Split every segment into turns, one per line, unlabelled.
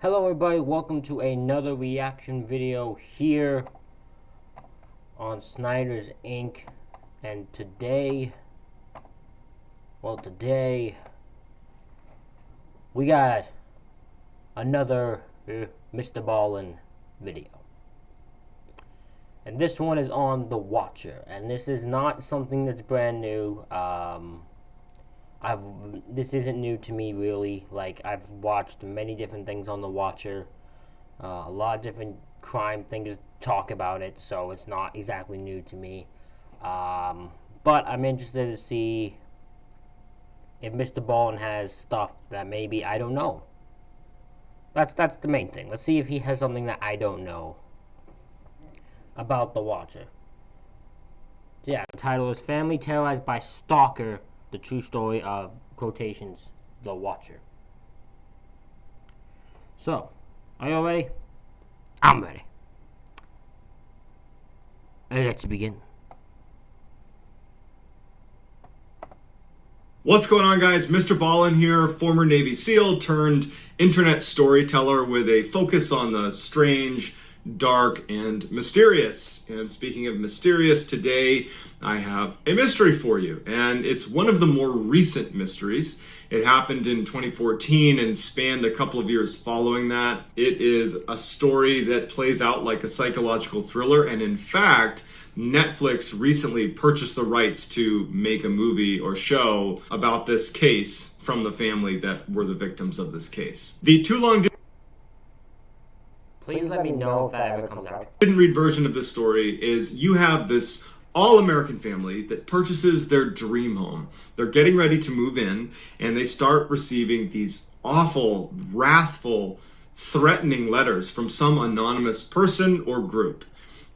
Hello everybody, welcome to another reaction video here on Snyder's Inc. And today we got another Mr. Ballen video. And this one is on The Watcher, and this is not something that's brand new. This isn't new to me, really. Like, I've watched many different things on The Watcher. A lot of different crime things talk about it, so it's not exactly new to me. But I'm interested to see if Mr. Ballen has stuff that maybe I don't know. That's the main thing. Let's see if he has something that I don't know about The Watcher. So yeah, the title is Family Terrorized by Stalker, the true story of, quotations, The Watcher. So, are you all ready? I'm ready. Let's begin.
What's going on, guys? Mr. Ballen here, former Navy SEAL turned internet storyteller with a focus on the strange, dark, and mysterious. And speaking of mysterious, today I have a mystery for you, and it's one of the more recent mysteries. It happened in 2014 and spanned a couple of years following that. It is a story that plays out like a psychological thriller, and in fact, Netflix recently purchased the rights to make a movie or show about this case from the family that were the victims of this case. The too long
Please let me know if that ever comes out.
didn't read version of this story is you have this all-American family that purchases their dream home. They're getting ready to move in, and they start receiving these awful, wrathful, threatening letters from some anonymous person or group.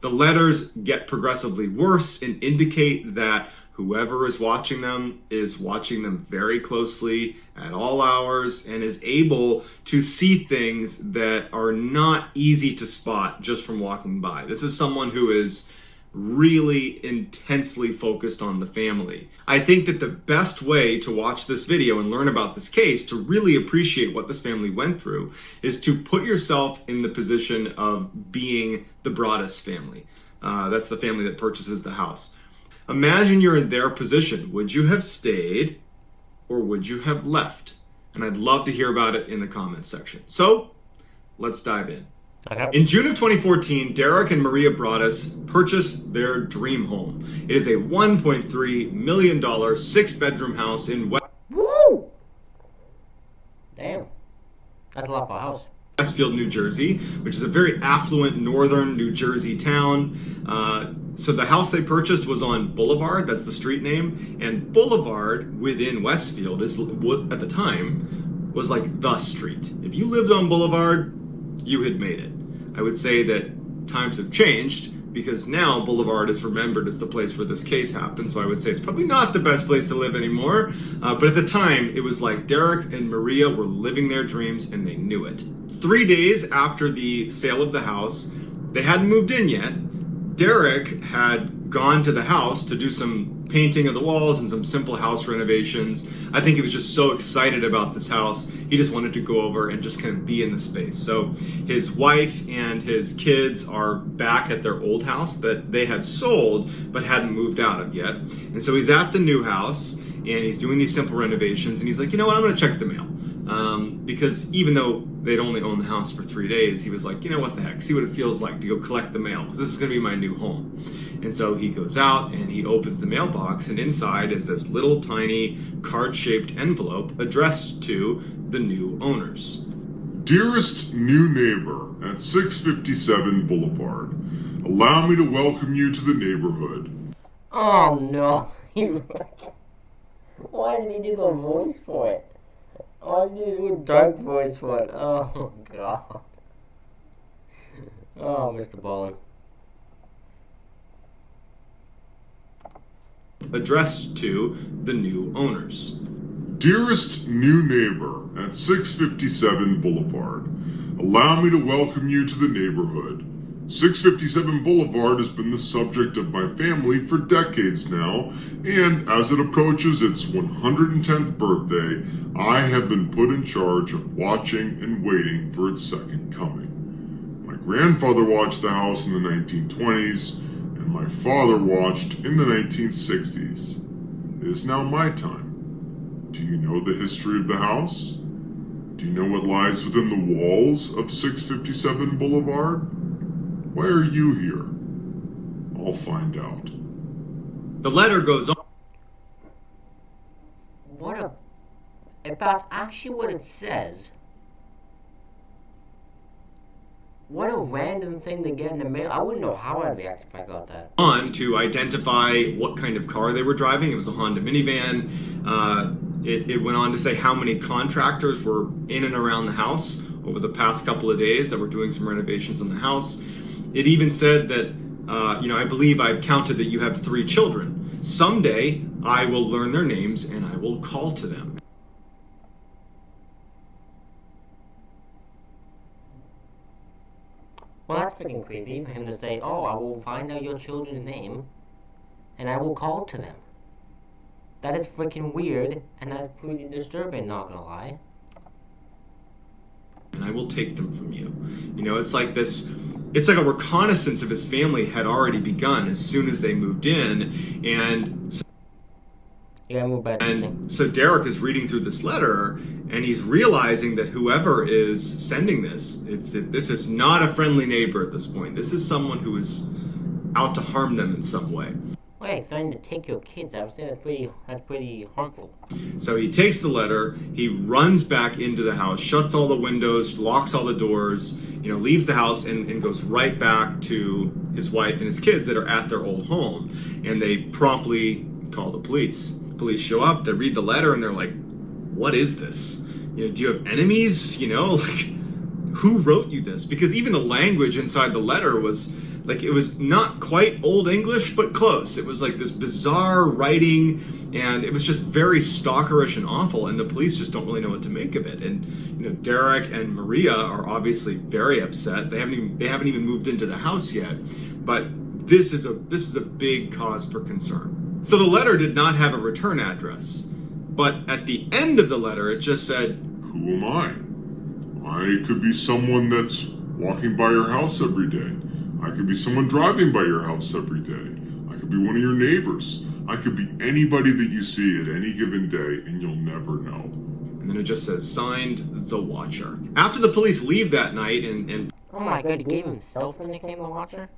The letters get progressively worse and indicate that whoever is watching them very closely at all hours and is able to see things that are not easy to spot just from walking by. This is someone who is really intensely focused on the family. I think that the best way to watch this video and learn about this case, to really appreciate what this family went through, is to put yourself in the position of being the Broaddus family. That's the family that purchases the house. Imagine you're in their position. Would you have stayed or would you have left? And I'd love to hear about it in the comments section. So let's dive in.
Okay.
In June of 2014, Derek and Maria Broaddus purchased their dream home. It is a $1.3 million 6-bedroom house in
Woo! Damn. That's a lot for a house.
Westfield, New Jersey, which is a very affluent northern New Jersey town. So the house they purchased was on Boulevard, that's the street name, and Boulevard within Westfield is, at the time, was like the street. If you lived on Boulevard, you had made it. I would say that times have changed because now Boulevard is remembered as the place where this case happened, so I would say it's probably not the best place to live anymore, but at the time it was like Derek and Maria were living their dreams and they knew it. 3 days after the sale of the house, they hadn't moved in yet. Derek had gone to the house to do some painting of the walls and some simple house renovations. I think he was just so excited about this house, he just wanted to go over and just kind of be in the space. So his wife and his kids are back at their old house that they had sold but hadn't moved out of yet. And so he's at the new house and he's doing these simple renovations, and he's like, you know what, I'm gonna check the mail. Because even though they'd only owned the house for 3 days, he was like, you know what the heck, see what it feels like to go collect the mail, because this is going to be my new home. And so he goes out and he opens the mailbox, and inside is this little tiny card-shaped envelope addressed to the new owners.
Dearest new neighbor at 657 Boulevard, allow me to welcome you to the neighborhood.
Oh no. Why did he do the voice for it? Why did he do a dark voice for it? Oh god. Oh, Mr. Ballen.
Addressed to the new owners.
Dearest new neighbor at 657 Boulevard, allow me to welcome you to the neighborhood. 657 Boulevard has been the subject of my family for decades now, and as it approaches its 110th birthday, I have been put in charge of watching and waiting for its second coming. My grandfather watched the house in the 1920s, and my father watched in the 1960s. It is now my time. Do you know the history of the house? Do you know what lies within the walls of 657 Boulevard? Why are you here? I'll find out.
The letter goes on.
If that's actually what it says, what a random thing to get in the mail. I wouldn't know how I'd react if I got that.
On to identify what kind of car they were driving. It was a Honda minivan. It went on to say how many contractors were in and around the house over the past couple of days that were doing some renovations on the house. It even said that, I believe I've counted that you have 3 children. Someday I will learn their names and I will call to them.
Well, that's freaking creepy for him to say, oh, I will find out your children's name and I will call to them. That is freaking weird, and that's pretty disturbing, not gonna lie.
And I will take them from you. It's like this, it's like a reconnaissance of his family had already begun as soon as they moved in. And so Derek is reading through this letter, and he's realizing that whoever is sending this, this is not a friendly neighbor at this point. This is someone who is out to harm them in some way.
Wait, threatening to take your kids, I would say that's pretty harmful.
So he takes the letter, he runs back into the house, shuts all the windows, locks all the doors, leaves the house and goes right back to his wife and his kids that are at their old home. And they promptly call the police. Police show up, they read the letter, and they're like, what is this? Do you have enemies? Who wrote you this? Because even the language inside the letter was it was not quite Old English, but close. It was like this bizarre writing, and it was just very stalkerish and awful, and the police just don't really know what to make of it. And Derek and Maria are obviously very upset. They haven't even moved into the house yet, but this is a big cause for concern. So the letter did not have a return address, but at the end of the letter it just said,
who am I? I could be someone that's walking by your house every day. I could be someone driving by your house every day. I could be one of your neighbors. I could be anybody that you see at any given day, and you'll never know.
And then it just says, signed, The Watcher. After the police leave that night and
oh my god, he gave himself the nickname The Watcher?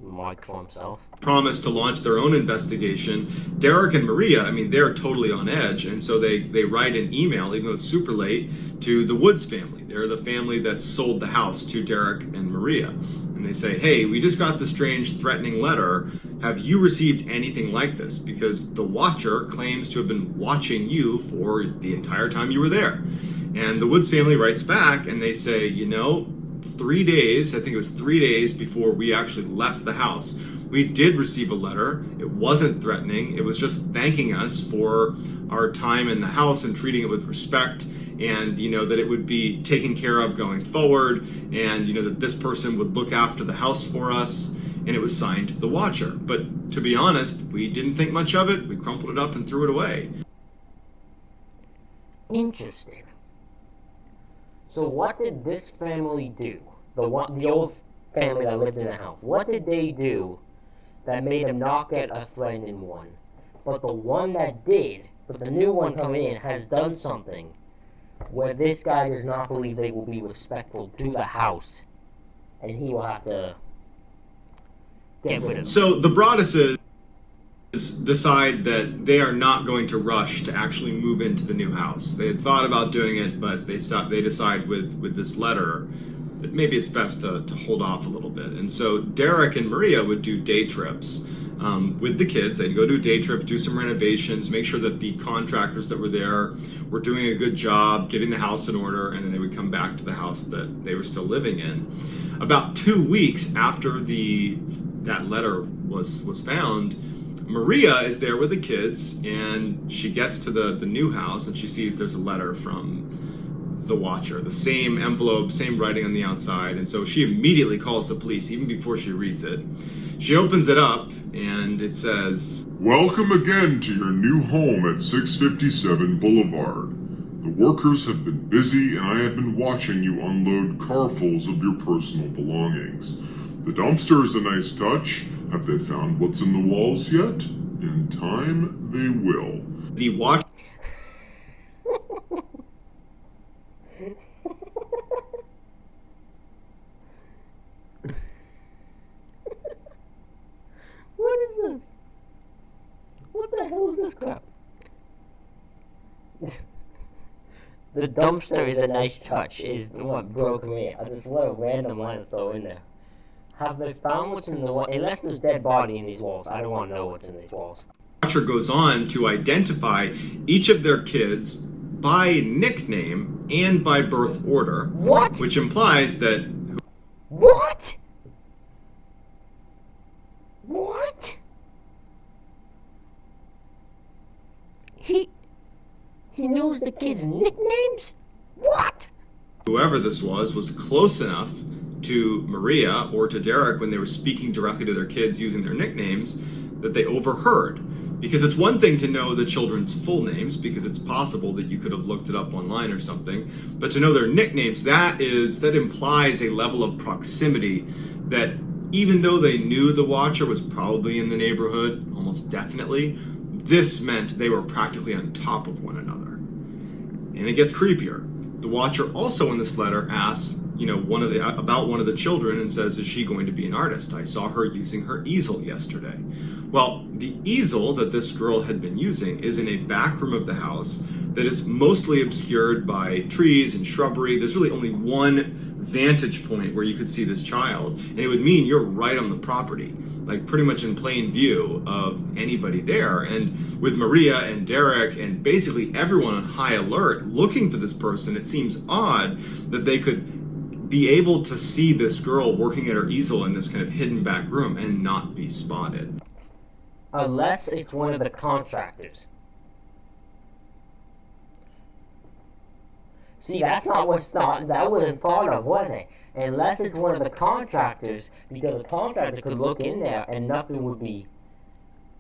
Mike for himself.
Promised to launch their own investigation. Derek and Maria, they're totally on edge, and so they write an email, even though it's super late, to the Woods family. They're the family that sold the house to Derek and Maria. And they say, hey, we just got this strange threatening letter. Have you received anything like this? Because the Watcher claims to have been watching you for the entire time you were there. And the Woods family writes back and they say, 3 days, I think it was 3 days before we actually left the house, we did receive a letter. It wasn't threatening. It was just thanking us for our time in the house and treating it with respect, and that it would be taken care of going forward, and that this person would look after the house for us, and it was signed The Watcher. But to be honest, we didn't think much of it. We crumpled it up and threw it away.
Interesting. So what did this family do? The old family that lived in the house. What did they do that made them not get a threatening one? But the one that did, but the new one coming in, has done something where this guy does not believe they will be respectful to the house, and he will have to get rid of them.
So the Broadduses decide that they are not going to rush to actually move into the new house. They had thought about doing it, but they decide with this letter that maybe it's best to hold off a little bit. And so Derek and Maria would do day trips with the kids. They'd go do day trips, do some renovations, make sure that the contractors that were there were doing a good job getting the house in order, and then they would come back to the house that they were still living in. About 2 weeks after that letter was found, Maria is there with the kids, and she gets to the new house, and she sees there's a letter from the Watcher. The same envelope, same writing on the outside. And so she immediately calls the police, even before she reads it. She opens it up, and it says,
"Welcome again to your new home at 657 Boulevard. The workers have been busy, and I have been watching you unload carfuls of your personal belongings. The dumpster is a nice touch. Have they found what's in the walls yet? In time, they will."
The Watcher
What is this? What the hell is this crap? The dumpster is a nice touch is what broke me. I just what a random line to throw in there. Have they found what's in the wall? Unless there's a dead body in these walls. I don't want to know what's in these walls.
Watcher goes on to identify each of their kids by nickname and by birth order.
What?
Which implies that...
What? What? He knows the kids' nicknames? What?
whoever this was close enough to Maria or to Derek when they were speaking directly to their kids using their nicknames that they overheard. Because it's one thing to know the children's full names, because it's possible that you could have looked it up online or something, but to know their nicknames, that implies a level of proximity that even though they knew the Watcher was probably in the neighborhood, almost definitely, this meant they were practically on top of one another. And it gets creepier. The Watcher also in this letter asks, about one of the children and says, is she going to be an artist? I saw her using her easel yesterday. Well, the easel that this girl had been using is in a back room of the house that is mostly obscured by trees and shrubbery. There's really only one vantage point where you could see this child, and it would mean you're right on the property, like pretty much in plain view of anybody there. And with Maria and Derek and basically everyone on high alert looking for this person, it seems odd that they could be able to see this girl working at her easel in this kind of hidden back room and not be spotted.
Unless it's one of the contractors. See, that wasn't thought of, was it? Unless it's one of the contractors, because the contractor could look in there and nothing would be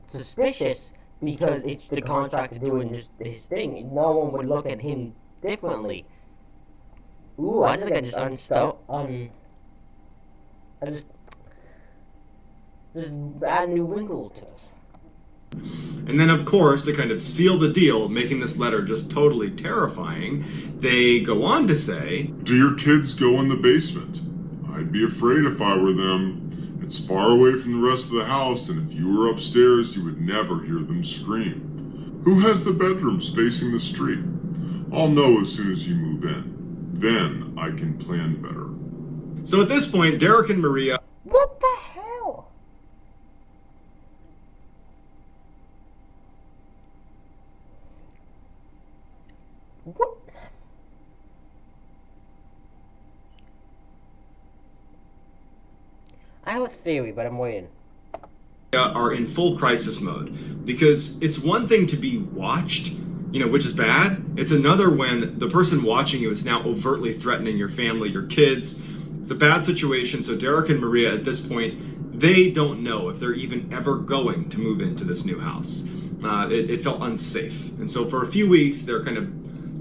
suspicious because it's the contractor doing just his thing. No one would look at him differently. Ooh, I think I just just add a new wrinkle to this.
And then, of course, to kind of seal the deal, making this letter just totally terrifying, they go on to say,
do your kids go in the basement? I'd be afraid if I were them. It's far away from the rest of the house, and if you were upstairs, you would never hear them scream. Who has the bedrooms facing the street? I'll know as soon as you move in. Then I can plan better.
So at this point, Derek and Maria...
What the hell? What? I have a theory, but I'm waiting.
Are in full crisis mode, because it's one thing to be watched, which is bad. It's another when the person watching you is now overtly threatening your family, your kids. It's a bad situation. So Derek and Maria at this point, they don't know if they're even ever going to move into this new house. It felt unsafe. And so for a few weeks, they're kind of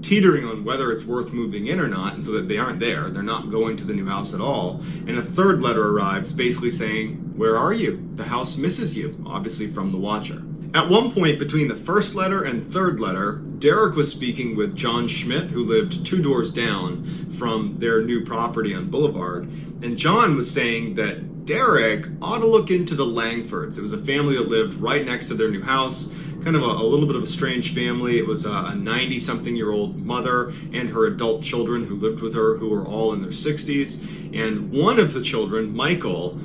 teetering on whether it's worth moving in or not, and so that they aren't there. They're not going to the new house at all. And a third letter arrives basically saying, where are you? The house misses you, obviously from the Watcher. At one point between the first letter and third letter, Derek was speaking with John Schmidt, who lived 2 doors down from their new property on Boulevard. And John was saying that Derek ought to look into the Langfords. It was a family that lived right next to their new house, kind of a little bit of a strange family. It was a 90-something-year-old mother and her adult children who lived with her, who were all in their 60s. And one of the children, Michael,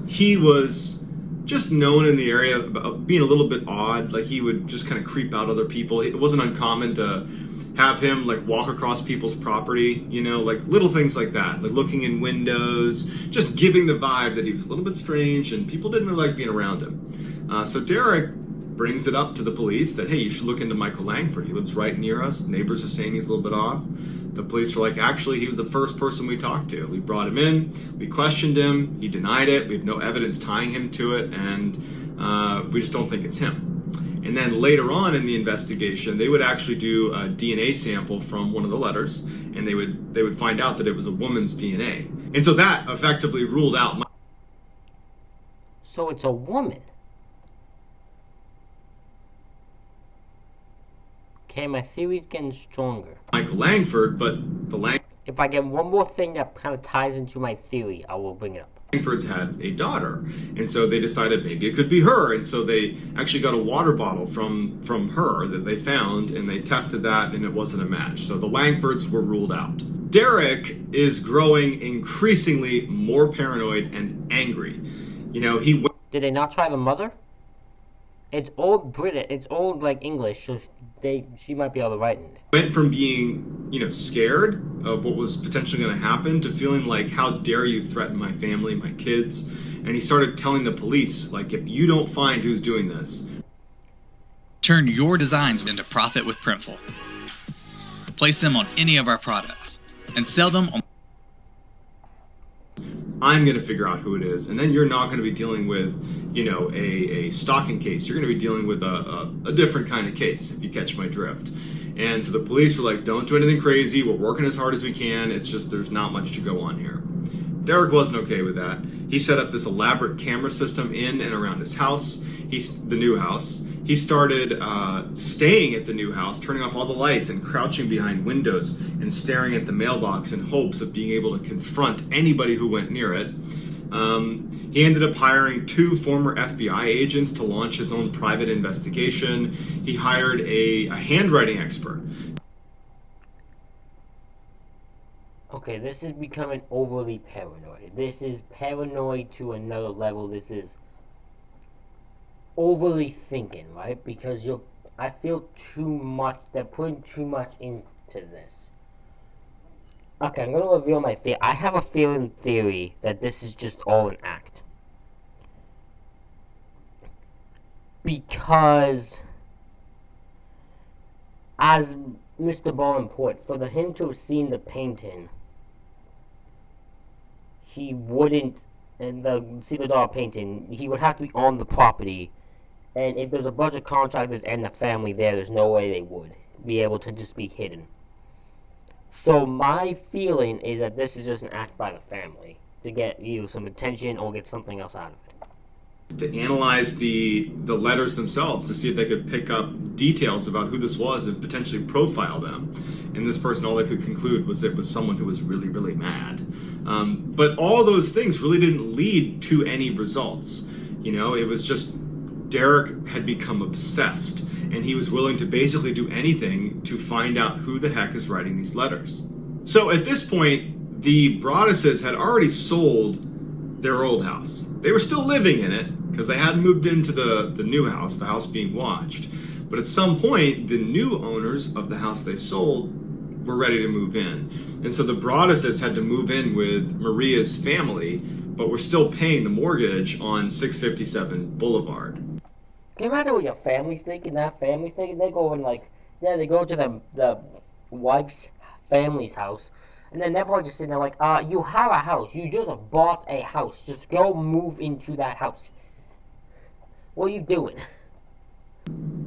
he was just known in the area of being a little bit odd. Like, he would just kind of creep out other people. It wasn't uncommon to have him walk across people's property, little things like that, like looking in windows, just giving the vibe that he was a little bit strange and people didn't really like being around him. So Derek brings it up to the police that, hey, you should look into Michael Langford. He lives right near us. Neighbors are saying he's a little bit off. the police were like, actually, he was the first person we talked to. We brought him in, we questioned him, he denied it, we have no evidence tying him to it, and we just don't think it's him. And then later on in the investigation, they would actually do a DNA sample from one of the letters, and they would find out that it was a woman's DNA. And so that effectively ruled out.
So it's a woman. Okay, my theory's getting stronger.
Michael Langford, but the
If I get one more thing that kind of ties into my theory, I will bring it up.
Langfords had a daughter, and so they decided maybe it could be her, and so they actually got a water bottle from her that they found, and they tested that, and it wasn't a match. So the Langfords were ruled out. Derek is growing increasingly more paranoid and angry. You know,
Did they not try the mother? It's old British. It's old like English, so she might be able to write it.
Went from being, scared of what was potentially going to happen to feeling like, how dare you threaten my family, my kids? And he started telling the police, like, if you don't find who's doing this.
Turn your designs into profit with Printful. Place them on any of our products and sell them on.
I'm going to figure out who it is, and then you're not going to be dealing with, a stalking case. You're going to be dealing with a different kind of case, if you catch my drift. And so the police were like, don't do anything crazy. We're working as hard as we can. It's just there's not much to go on here. Derek wasn't okay with that. He set up this elaborate camera system in and around his house, the new house. He started staying at the new house, turning off all the lights and crouching behind windows and staring at the mailbox in hopes of being able to confront anybody who went near it. He ended up hiring 2 former FBI agents to launch his own private investigation. He hired a handwriting expert.
Okay, this is becoming overly paranoid. This is paranoid to another level. This is overly thinking, right? Because I feel too much. They're putting too much into this. Okay, I'm gonna reveal my theory. I have a theory that this is just all an act. Because, as Mr. Ballen put, for him to have seen the painting, he wouldn't, see the dog painting, he would have to be on the property. And if there's a bunch of contractors and the family there's no way they would be able to just be hidden. So my feeling is that this is just an act by the family to get either some attention or get something else out of it.
To analyze the letters themselves to see if they could pick up details about who this was and potentially profile them. And this person, all they could conclude was it was someone who was really, really mad. But all those things really didn't lead to any results. It was just Derek had become obsessed, and he was willing to basically do anything to find out who the heck is writing these letters. So at this point, the Broadduses had already sold their old house. They were still living in it because they hadn't moved into the new house, the house being watched. But at some point, the new owners of the house they sold were ready to move in. And so the Broadduses had to move in with Maria's family, but were still paying the mortgage on 657 Boulevard.
Can you imagine what your family's thinking? That family thinking? They go and they go to the wife's family's house, and then they're probably just sitting there like, you have a house. You just bought a house. Just go move into that house. What are you doing?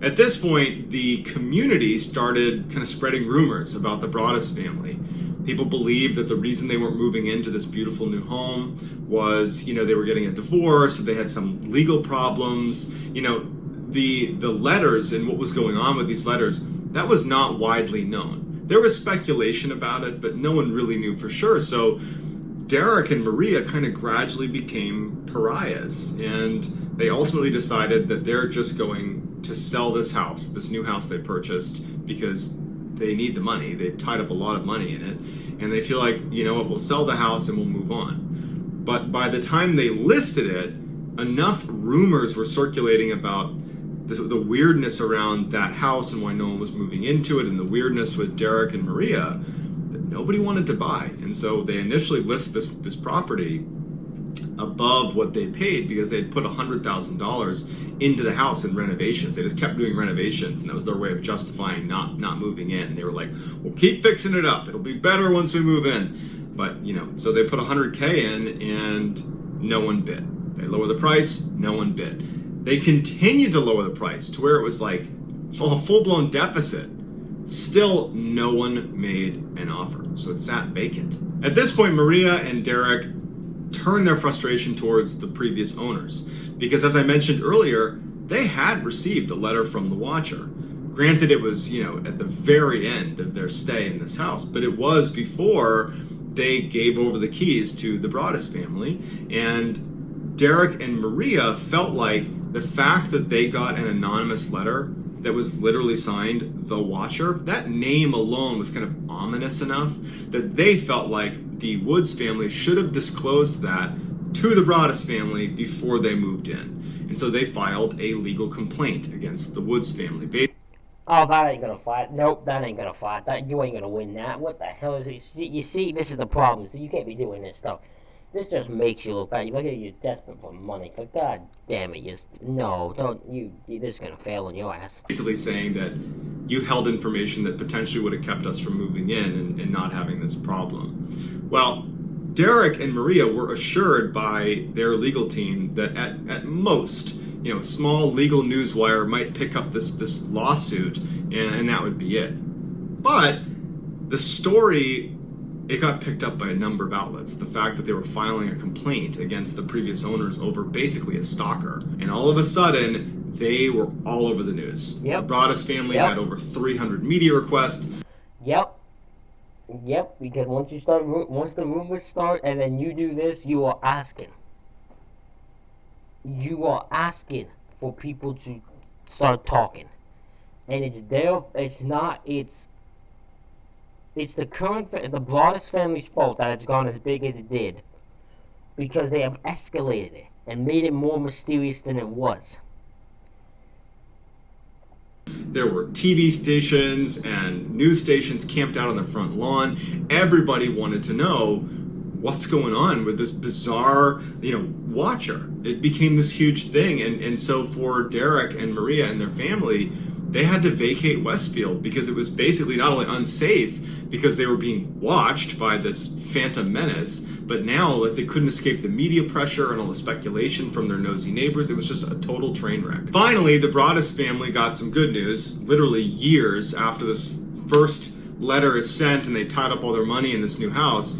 At this point, the community started kind of spreading rumors about the Broaddus family. People believed that the reason they weren't moving into this beautiful new home was, they were getting a divorce, or they had some legal problems. The letters and what was going on with these letters, that was not widely known. There was speculation about it, but no one really knew for sure. So Derek and Maria kind of gradually became pariahs, and they ultimately decided that they're just going to sell this house, this new house they purchased, because they need the money. They've tied up a lot of money in it, and they feel like, we'll sell the house and we'll move on. But by the time they listed it, enough rumors were circulating about the weirdness around that house and why no one was moving into it, and the weirdness with Derek and Maria, that nobody wanted to buy. And so they initially list this property above what they paid because they had put $100,000 into the house in renovations. They just kept doing renovations, and that was their way of justifying not moving in. They were like, "We'll keep fixing it up. It'll be better once we move in." But so they put $100K in, and no one bid. They lower the price, no one bid. They continued to lower the price to where it was like a full-blown deficit. Still, no one made an offer, so it sat vacant. At this point, Maria and Derek turned their frustration towards the previous owners, because as I mentioned earlier, they had received a letter from the Watcher. Granted, it was, at the very end of their stay in this house, but it was before they gave over the keys to the Broaddus family, and Derek and Maria felt like the fact that they got an anonymous letter that was literally signed The Watcher, that name alone was kind of ominous enough that they felt like the Woods family should have disclosed that to the Broaddus family before they moved in. And so they filed a legal complaint against the Woods family.
Oh, that ain't gonna fly. Nope, that ain't gonna fly. You ain't gonna win that. What the hell is it? You see, this is the problem. So you can't be doing this stuff. This just makes you look bad. You look at you're desperate for money. For God damn it, this is gonna fail on your ass.
Basically saying that you held information that potentially would have kept us from moving in and not having this problem. Well, Derek and Maria were assured by their legal team that at most, a small legal newswire might pick up this lawsuit and that would be it. But the story, it got picked up by a number of outlets. The fact that they were filing a complaint against the previous owners over basically a stalker. And all of a sudden, they were all over the news.
Yep.
The Broaddus family had over 300 media requests.
Yep, because once the rumors start and then you do this, you are asking for people to start talking. And it's the Broaddus family's fault that it's gone as big as it did, because they have escalated it and made it more mysterious than it was.
There were TV stations and news stations camped out on the front lawn. Everybody wanted to know what's going on with this bizarre, Watcher. It became this huge thing. And so for Derek and Maria and their family, they had to vacate Westfield because it was basically not only unsafe because they were being watched by this phantom menace, but now they couldn't escape the media pressure and all the speculation from their nosy neighbors. It was just a total train wreck. Finally, the Broaddus family got some good news, literally years after this first letter is sent and they tied up all their money in this new house.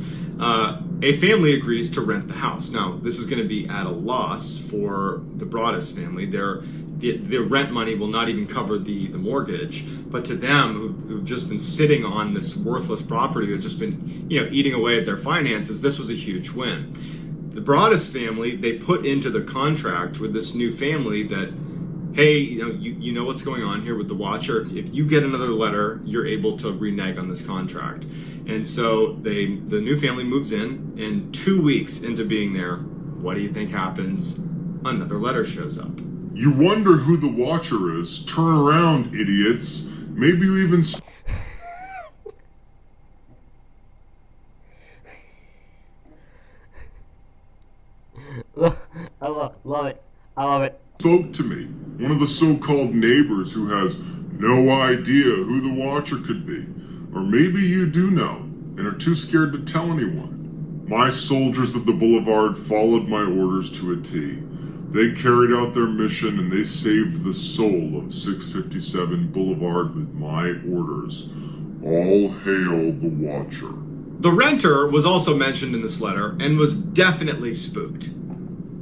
A family agrees to rent the house. Now, this is going to be at a loss for the Broaddus family. The rent money will not even cover the mortgage, but to them who've just been sitting on this worthless property that's just been eating away at their finances, this was a huge win. The Broaddus family, they put into the contract with this new family that, hey, you know what's going on here with the Watcher. If you get another letter, you're able to renege on this contract. And so the new family moves in, and 2 weeks into being there, what do you think happens? Another letter shows up.
You wonder who the Watcher is. Turn around, idiots. Maybe you even...
I love it. I love it.
Spoke to me. One of the so-called neighbors who has no idea who the Watcher could be. Or maybe you do know and are too scared to tell anyone. My soldiers of the Boulevard followed my orders to a T. They carried out their mission and they saved the soul of 657 Boulevard with my orders. All hail the Watcher.
The renter was also mentioned in this letter and was definitely spooked.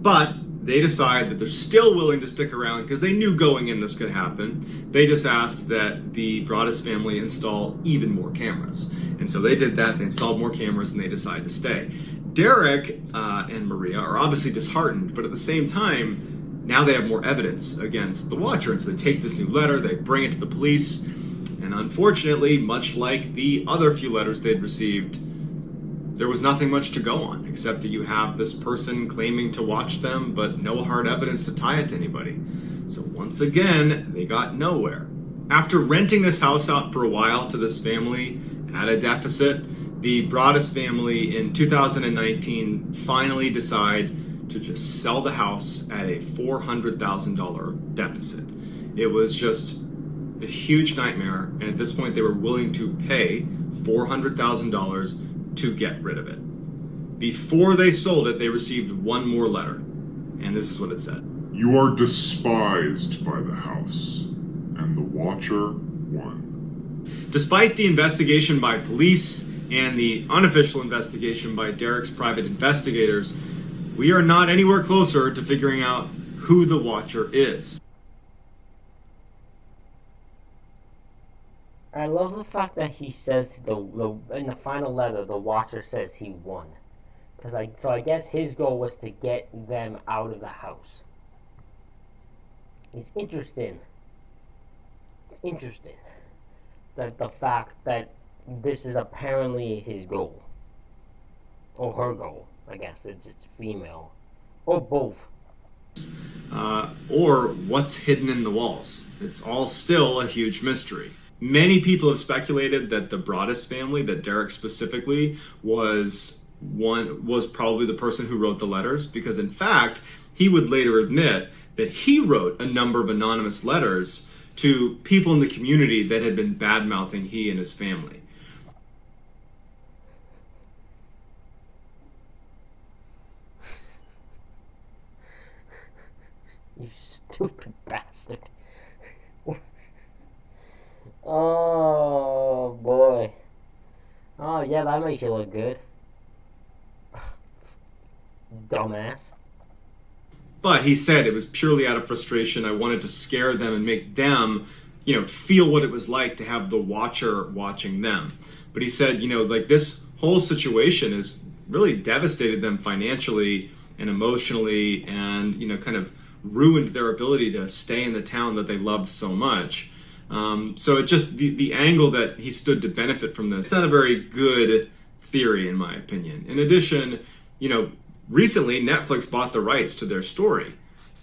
But they decide that they're still willing to stick around because they knew going in this could happen. They just asked that the Broaddus family install even more cameras. And so they did that. They installed more cameras and they decided to stay. Derek and Maria are obviously disheartened, but at the same time, now they have more evidence against the Watcher. And so they take this new letter, they bring it to the police, and unfortunately, much like the other few letters they'd received, there was nothing much to go on, except that you have this person claiming to watch them, but no hard evidence to tie it to anybody. So once again, they got nowhere. After renting this house out for a while to this family at a deficit, the Broaddus family in 2019 finally decide to just sell the house at a $400,000 deficit. It was just a huge nightmare, and at this point they were willing to pay $400,000 to get rid of it. Before they sold it, they received one more letter, and this is what it said.
You are despised by the house, and the Watcher won.
Despite the investigation by police and the unofficial investigation by Derek's private investigators, we are not anywhere closer to figuring out who the Watcher is.
I love the fact that he says in the final letter, the Watcher says he won. So I guess his goal was to get them out of the house. It's interesting. It's interesting that the fact that this is apparently his goal. Or her goal, I guess. It's female. Or both.
Or what's hidden in the walls. It's all still a huge mystery. Many people have speculated that the Broaddus family, that Derek specifically, was probably the person who wrote the letters, because in fact, he would later admit that he wrote a number of anonymous letters to people in the community that had been bad-mouthing he and his family.
You stupid bastard. Oh, boy. Oh, yeah, that makes you look good. Dumbass.
But he said it was purely out of frustration. I wanted to scare them and make them, feel what it was like to have the Watcher watching them. But he said, this whole situation has really devastated them financially and emotionally, and, kind of ruined their ability to stay in the town that they loved so much. So it just, the angle that he stood to benefit from this, it's not a very good theory in my opinion. In addition, recently Netflix bought the rights to their story.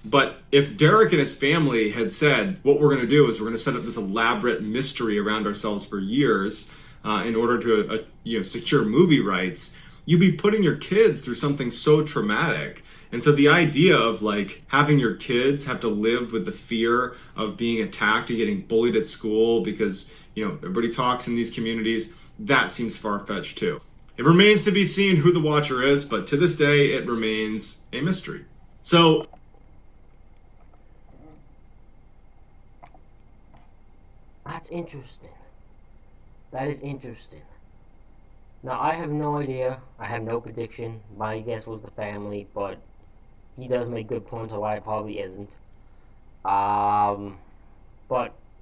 But if Derek and his family had said, what we're going to do is we're going to set up this elaborate mystery around ourselves for years in order to secure movie rights, you'd be putting your kids through something so traumatic. And so the idea of having your kids have to live with the fear of being attacked and getting bullied at school because, everybody talks in these communities, that seems far-fetched too. It remains to be seen who the Watcher is, but to this day, it remains a mystery. So,
that's interesting. That is interesting. Now, I have no idea. I have no prediction. My guess was the family, but he does make good points on why it probably isn't. But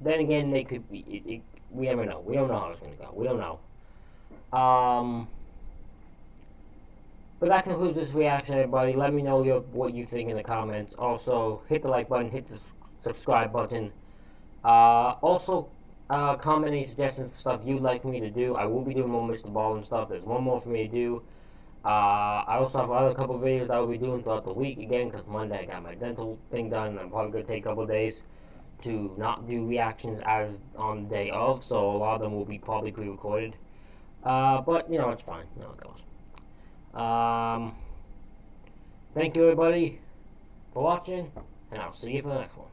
then again, they could be. We never know. We don't know how it's going to go. We don't know. But that concludes this reaction, everybody. Let me know what you think in the comments. Also, hit the like button, hit the subscribe button. Also, comment any suggestions for stuff you'd like me to do. I will be doing more Mr Ballen stuff. There's one more for me to do. I also have another couple of videos I will be doing throughout the week again, because Monday I got my dental thing done, and I'm probably going to take a couple of days to not do reactions as on the day of, so a lot of them will be probably pre-recorded. But, it's fine. It goes. Thank you, everybody, for watching, and I'll see you for the next one.